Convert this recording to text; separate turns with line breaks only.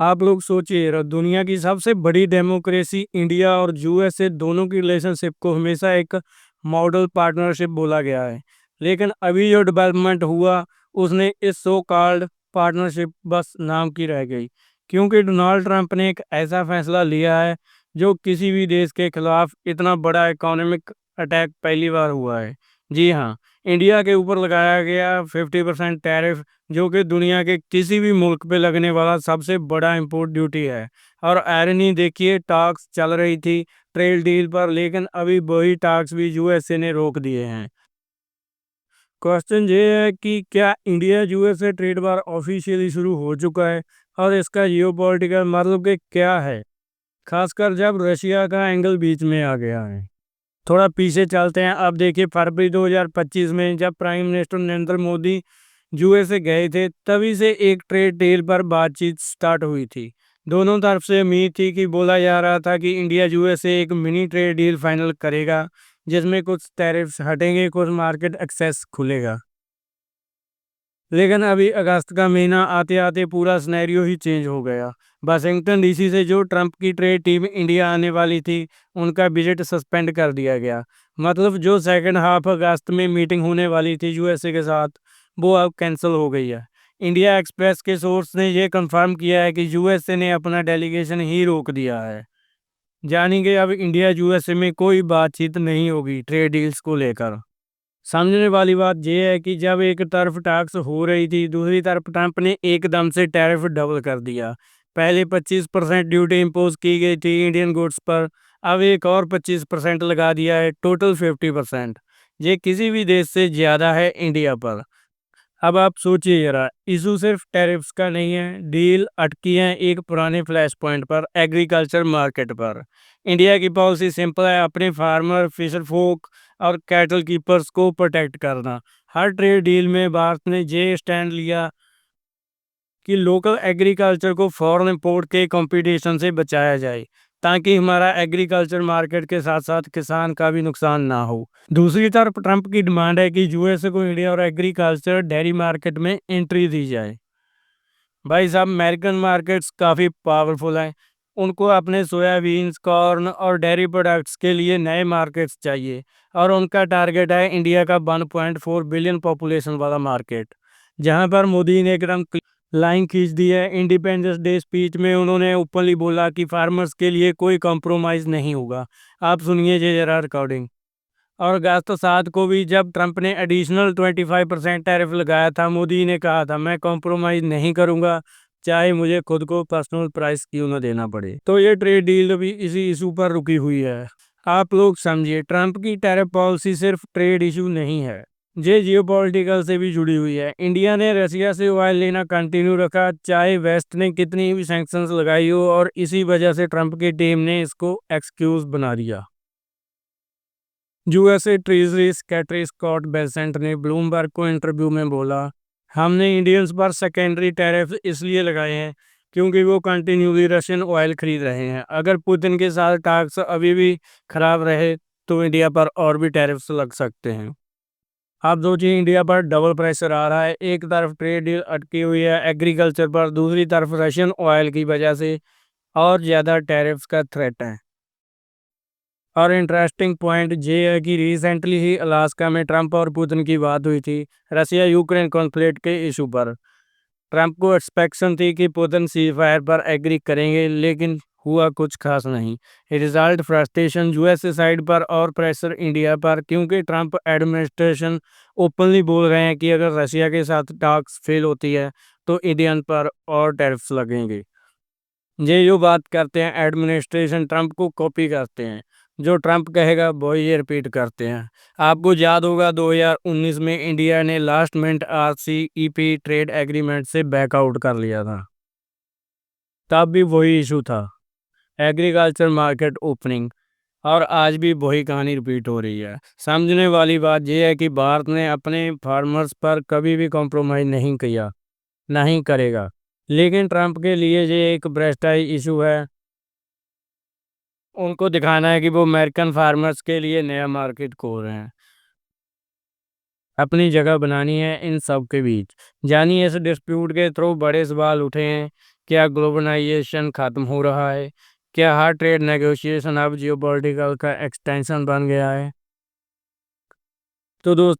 आप लोग सोचिए दुनिया की सबसे बड़ी डेमोक्रेसी इंडिया और यूएसए दोनों की रिलेशनशिप को हमेशा एक मॉडल पार्टनरशिप बोला गया है। लेकिन अभी जो डेवलपमेंट हुआ उसने इस सो कॉल्ड पार्टनरशिप बस नाम की रह गई, क्योंकि डोनाल्ड ट्रंप ने एक ऐसा फैसला लिया है जो किसी भी देश के खिलाफ इतना बड़ा इकोनॉमिक अटैक पहली बार हुआ है। जी हाँ, इंडिया के ऊपर लगाया गया 50% टैरिफ, जो कि दुनिया के किसी भी मुल्क पे लगने वाला सबसे बड़ा इंपोर्ट ड्यूटी है। और आयरनी देखिए, टॉक्स चल रही थी ट्रेड डील पर, लेकिन अभी वही टॉक्स भी यूएसए ने रोक दिए हैं। क्वेश्चन ये है कि क्या India USA trade war officially शुरू हो चुका है, और इसका जियोपॉलिटिकल मतलब कि क्या है, खासकर जब रशिया का एंगल बीच में आ गया है। थोड़ा पीछे चलते हैं। अब देखिए, फरवरी 2025 में जब prime minister Narendra Modi USA गए थे, तभी से एक ट्रेड डील पर बातचीत स्टार्ट हुई थी। दोनों तरफ से उम्मीद थी कि बोला जा रहा था कि इंडिया यूएसए एक मिनी ट्रेड डील फाइनल करेगा, जिसमें कुछ टैरिफ्स हटेंगे, कुछ मार्केट एक्सेस खुलेगा। लेकिन अभी अगस्त का महीना आते आते पूरा सिनेरियो ही चेंज हो गया। वाशिंगटन डीसी से जो ट्रंप की ट्रेड टीम इंडिया आने वाली थी, उनका विजिट सस्पेंड कर दिया गया। मतलब जो सेकंड हाफ अगस्त में मीटिंग होने वाली थी यूएसए के साथ, वो अब कैंसिल हो गई है। इंडिया एक्सप्रेस के सोर्स ने यह कंफर्म किया है कि यूएसए ने अपना डेलीगेशन ही रोक दिया है, यानी कि अब इंडिया यूएसए में कोई बातचीत नहीं होगी ट्रेड डील्स को लेकर। समझने वाली बात यह है कि जब एक तरफ टैक्स हो रही थी, दूसरी तरफ ट्रंप ने एकदम से टैरिफ डबल कर दिया। पहले 25% ड्यूटी इम्पोज की गई थी इंडियन गुड्स पर, अब एक और 25% लगा दिया है, टोटल 50%। ये किसी भी देश से ज़्यादा है इंडिया पर। अब आप सोचिए जरा, इशू सिर्फ टैरिफ्स का नहीं है, डील अटकी है एक पुराने फ्लैश पॉइंट पर, एग्रीकल्चर मार्केट पर। इंडिया की पॉलिसी सिंपल है, अपने फार्मर, फिशर फोक और कैटल कीपर्स को प्रोटेक्ट करना। हर ट्रेड डील में भारत ने ये स्टैंड लिया कि लोकल एग्रीकल्चर को फॉरेन इंपोर्ट के कंपटीशन से बचाया जाए, ताकि हमारा एग्रीकल्चर मार्केट के साथ साथ किसान का भी नुकसान ना हो। दूसरी तरफ ट्रंप की डिमांड है कि यूएसए को इंडिया और एग्रीकल्चर डेयरी मार्केट में एंट्री दी जाए। भाई साहब, अमेरिकन मार्केट्स काफ़ी पावरफुल हैं। उनको अपने सोयाबीन्स, कॉर्न और डेयरी प्रोडक्ट्स के लिए नए मार्केट्स चाहिए, और उनका टारगेट है इंडिया का 1.4 बिलियन पॉपुलेशन वाला मार्केट, जहां पर मोदी ने एकदम लाइन खींच दी है। इंडिपेंडेंस डे स्पीच में उन्होंने ओपनली बोला कि फार्मर्स के लिए कोई कॉम्प्रोमाइज़ नहीं होगा। आप सुनिए ये जरा रिकॉर्डिंग। और अगस्त 7 को भी जब ट्रंप ने एडिशनल 25% टैरिफ लगाया था, मोदी ने कहा था मैं कॉम्प्रोमाइज़ नहीं करूंगा, चाहे मुझे खुद को पर्सनल प्राइस क्यों ना देना पड़े। तो ये ट्रेड डील भी इसी इशू पर रुकी हुई है। आप लोग समझिए, ट्रंप की टैरिफ पॉलिसी सिर्फ ट्रेड इशू नहीं है, ये जियोपॉलिटिकल से भी जुड़ी हुई है। इंडिया ने रशिया से ऑयल लेना कंटिन्यू रखा, चाहे वेस्ट ने कितनी भी सैंक्शंस लगाई हो, और इसी वजह से ट्रंप की टीम ने इसको एक्सक्यूज बना दिया। USA treasury secretary Scott Bessent ने ब्लूमबर्ग को इंटरव्यू में बोला, हमने इंडियंस पर सेकेंडरी टैरिफ इसलिए लगाए हैं क्योंकि वो कंटिन्यूली रशियन ऑयल खरीद रहे हैं। अगर पुतिन के साथ टैक्स अभी भी खराब रहे, तो इंडिया पर और भी टैरिफ्स लग सकते हैं। आप सोचिए, इंडिया पर डबल प्रेशर आ रहा है। एक तरफ ट्रेड डील अटकी हुई है एग्रीकल्चर पर, दूसरी तरफ रशियन ऑयल की वजह से और ज़्यादा टैरिफ्स का थ्रेट है। और इंटरेस्टिंग पॉइंट ये है कि रिसेंटली ही अलास्का में ट्रंप और पुतिन की बात हुई थी रशिया यूक्रेन कॉन्फ्लिक्ट के इशू पर। ट्रंप को एक्सपेक्टेशन थी कि पुतिन सीज फायर पर एग्री करेंगे, लेकिन हुआ कुछ खास नहीं। रिजल्ट फ्रस्ट्रेशन यूएस साइड पर और प्रेशर इंडिया पर, क्योंकि ट्रंप एडमिनिस्ट्रेशन ओपनली बोल रहे हैं कि अगर रशिया के साथ टॉक्स फेल होती है, तो इंडियन पर और टैरिफ्स लगेंगे। ये जो बात करते हैं एडमिनिस्ट्रेशन, ट्रंप को कॉपी करते हैं। जो ट्रंप कहेगा वो ये रिपीट करते हैं। आपको याद होगा 2019 में इंडिया ने last minute RCEP trade agreement से बैकआउट कर लिया था। तब भी वही इशू था, एग्रीकल्चर मार्केट ओपनिंग। और आज भी वही कहानी रिपीट हो रही है। समझने वाली बात यह है कि भारत ने अपने फार्मर्स पर कभी भी कॉम्प्रोमाइज़ नहीं किया, नहीं करेगा। लेकिन ट्रंप के लिए ये एक ब्रेस्टाइज इशू है। उनको दिखाना है कि वो अमेरिकन फार्मर्स के लिए नया मार्केट खोल रहे हैं, अपनी जगह बनानी है इन सब के बीच। जानिए, इस डिस्प्यूट के थ्रू बड़े सवाल उठे हैं क्या ग्लोबलाइजेशन खत्म हो रहा है? क्या हर ट्रेड नेगोशिएशन अब जियोपॉलिटिकल का एक्सटेंशन बन गया है? तो दोस्तों